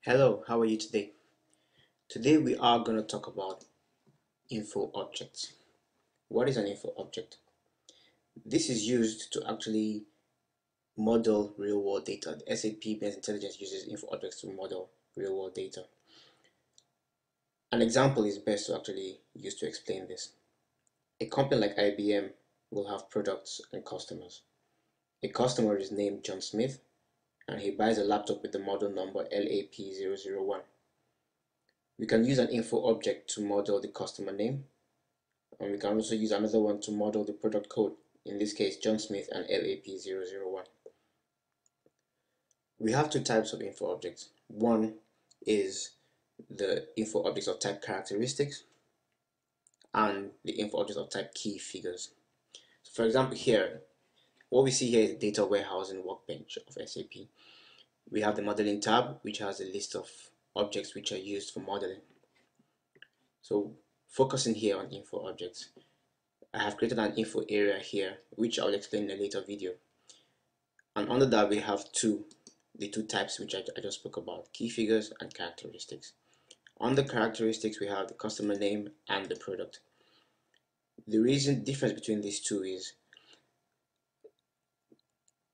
Hello, how are you today? Today we are going to talk about info objects. What is an info object? This is used to actually model real-world data. The SAP Business Intelligence uses info objects to model real-world data. An example is best to actually use to explain this. A company like IBM will have products and customers. A customer is named John Smith and he buys a laptop with the model number LAP001. We can use an info object to model the customer name, and we can also use another one to model the product code, in this case John Smith and LAP001. We have two types of info objects. One is the info objects of type characteristics and the info objects of type key figures. So for example, here what we see here is the data warehousing workbench of SAP. We have the modeling tab, which has a list of objects which are used for modeling. So focusing here on info objects, I have created an info area here, which I'll explain in a later video. And under that we have the two types which I just spoke about, key figures and characteristics. Under characteristics we have the customer name and the product. The difference between these two is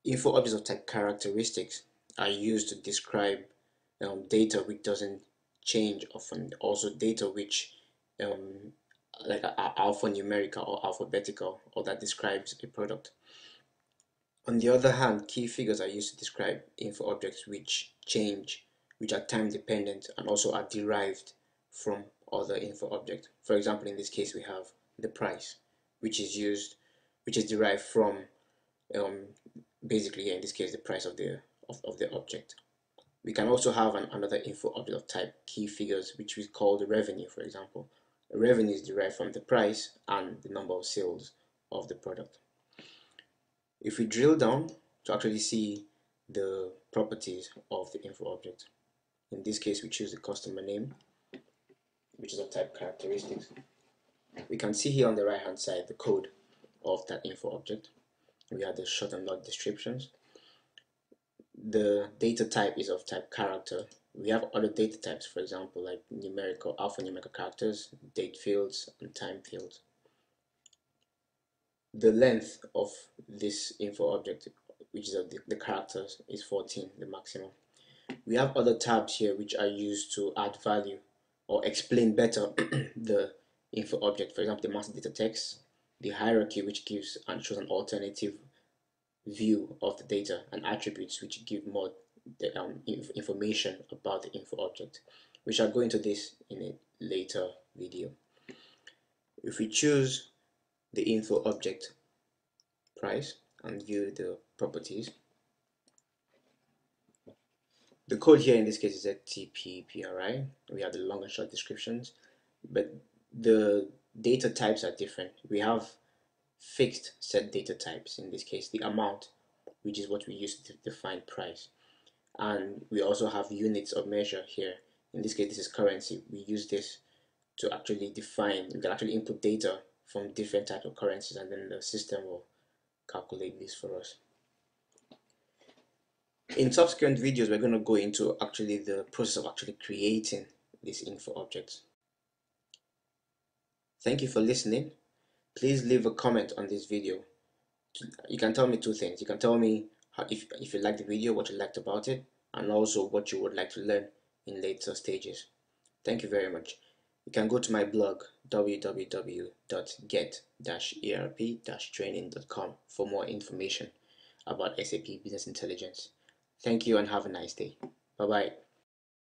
info objects of type characteristics are used to describe data which doesn't change often, also data which like alphanumerical or alphabetical, or that describes a product. On the other hand, key figures are used to describe info objects which change, which are time dependent and also are derived from other info objects. For example, in this case we have the price, which is derived from basically in this case the price of the object. We can also have another info object of type key figures, which we call the revenue. For example, the revenue is derived from the price and the number of sales of the product. If we drill down to actually see the properties of the info object, in this case we choose the customer name, which is of type characteristics. We can see here on the right hand side the code of that info object. We have the short and long descriptions. The data type is of type character. We have other data types, for example, like numerical, alphanumerical characters, date fields, and time fields. The length of this info object, which is of the characters, is 14, the maximum. We have other tabs here which are used to add value or explain better the info object. For example, the master data text, the hierarchy, which gives and shows an alternative view of the data, and attributes, which give more information about the info object. We shall go into this in a later video. If we choose the info object price and view the properties, the code here in this case is ZTPPRI. We have the long and short descriptions, but the data types are different. We have fixed set data types, in this case the amount, which is what we use to define price, and we also have units of measure here. In this case this is currency. We use this to actually define, we can actually input data from different types of currencies, and then the system will calculate this for us. In subsequent videos we're going to go into actually the process of actually creating these info objects. Thank you for listening. Please leave a comment on this video. You can tell me two things. You can tell me if you liked the video, what you liked about it, and also what you would like to learn in later stages. Thank you very much. You can go to my blog www.get-erp-training.com for more information about SAP Business Intelligence. Thank you and have a nice day. Bye bye.